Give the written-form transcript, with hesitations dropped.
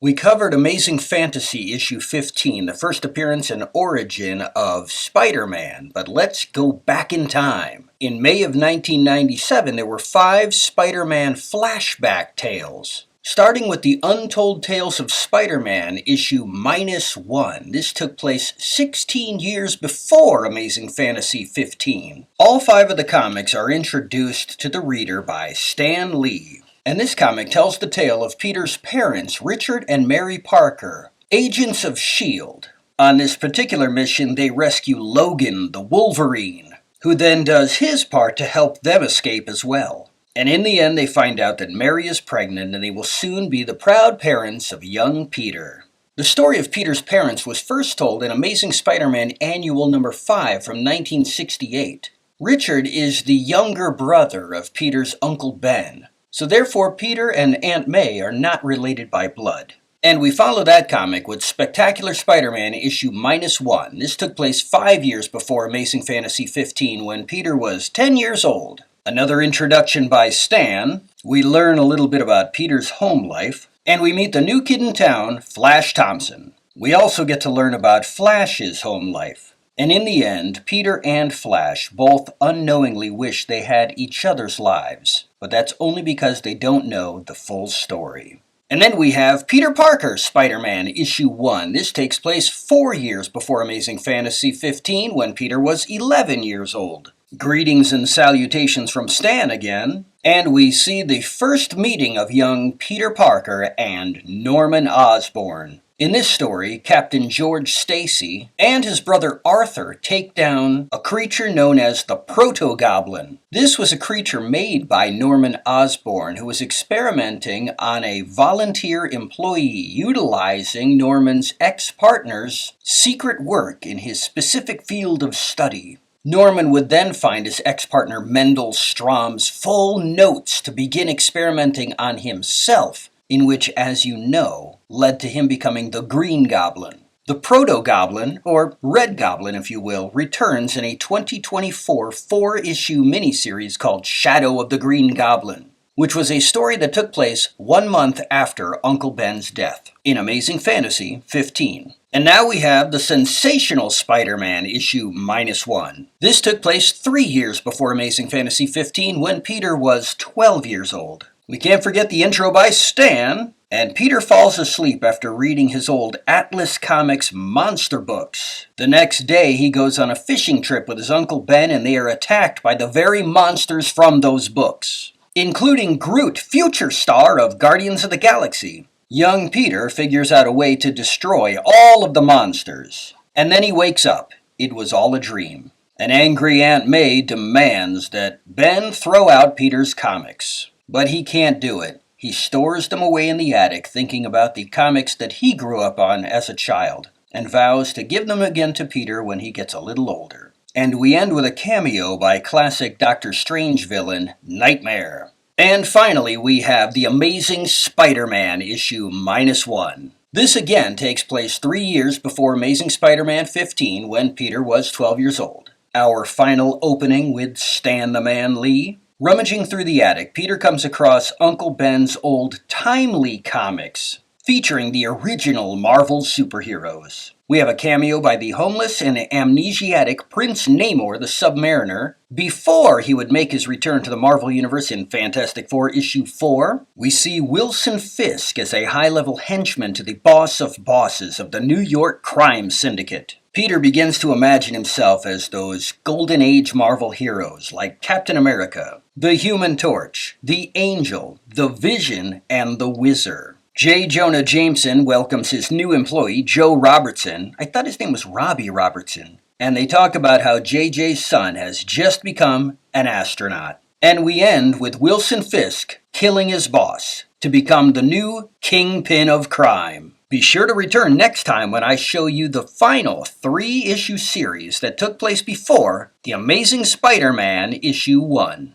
We covered Amazing Fantasy issue 15, the first appearance and origin of Spider-Man, but let's go back in time. In May of 1997, there were 5 Spider-Man flashback tales. Starting with the Untold Tales of Spider-Man issue -1. This took place 16 years before Amazing Fantasy 15. All 5 of the comics are introduced to the reader by Stan Lee. And this comic tells the tale of Peter's parents, Richard and Mary Parker, agents of S.H.I.E.L.D. On this particular mission, they rescue Logan, the Wolverine, who then does his part to help them escape as well. And in the end, they find out that Mary is pregnant and they will soon be the proud parents of young Peter. The story of Peter's parents was first told in Amazing Spider-Man Annual number 5 from 1968. Richard is the younger brother of Peter's Uncle Ben. So therefore, Peter and Aunt May are not related by blood. And we follow that comic with Spectacular Spider-Man issue -1. This took place 5 years before Amazing Fantasy 15 when Peter was 10 years old. Another introduction by Stan. We learn a little bit about Peter's home life. And we meet the new kid in town, Flash Thompson. We also get to learn about Flash's home life. And in the end, Peter and Flash both unknowingly wish they had each other's lives. But that's only because they don't know the full story. And then we have Peter Parker, Spider-Man, issue 1. This takes place 4 years before Amazing Fantasy 15 when Peter was 11 years old. Greetings and salutations from Stan again. And we see the first meeting of young Peter Parker and Norman Osborn. In this story, Captain George Stacy and his brother Arthur take down a creature known as the Proto-Goblin. This was a creature made by Norman Osborn, who was experimenting on a volunteer employee utilizing Norman's ex-partner's secret work in his specific field of study. Norman would then find his ex-partner Mendel Strom's full notes to begin experimenting on himself, in which, as you know, led to him becoming the Green Goblin. The Proto-Goblin, or Red Goblin if you will, returns in a 2024 4-issue miniseries called Shadow of the Green Goblin, which was a story that took place 1 month after Uncle Ben's death, in Amazing Fantasy 15. And now we have the sensational Spider-Man issue -1. This took place 3 years before Amazing Fantasy 15 when Peter was 12 years old. We can't forget the intro by Stan, and Peter falls asleep after reading his old Atlas Comics monster books. The next day, he goes on a fishing trip with his Uncle Ben, and they are attacked by the very monsters from those books, including Groot, future star of Guardians of the Galaxy. Young Peter figures out a way to destroy all of the monsters, and then he wakes up. It was all a dream. An angry Aunt May demands that Ben throw out Peter's comics. But he can't do it. He stores them away in the attic, thinking about the comics that he grew up on as a child, and vows to give them again to Peter when he gets a little older. And we end with a cameo by classic Doctor Strange villain, Nightmare. And finally, we have the Amazing Spider-Man issue -1. This again takes place 3 years before Amazing Spider-Man 15 when Peter was 12 years old. Our final opening with Stan the Man Lee. Rummaging through the attic, Peter comes across Uncle Ben's old Timely comics, featuring the original Marvel superheroes. We have a cameo by the homeless and amnesiac Prince Namor the Submariner before he would make his return to the Marvel Universe in Fantastic Four issue 4. We see Wilson Fisk as a high-level henchman to the boss of bosses of the New York crime syndicate. Peter begins to imagine himself as those Golden Age Marvel heroes like Captain America, the Human Torch, the Angel, the Vision, and the Wizard. J. Jonah Jameson welcomes his new employee, Joe Robertson. I thought his name was Robbie Robertson. And they talk about how JJ's son has just become an astronaut. And we end with Wilson Fisk killing his boss to become the new kingpin of crime. Be sure to return next time when I show you the final 3-issue series that took place before The Amazing Spider-Man issue 1.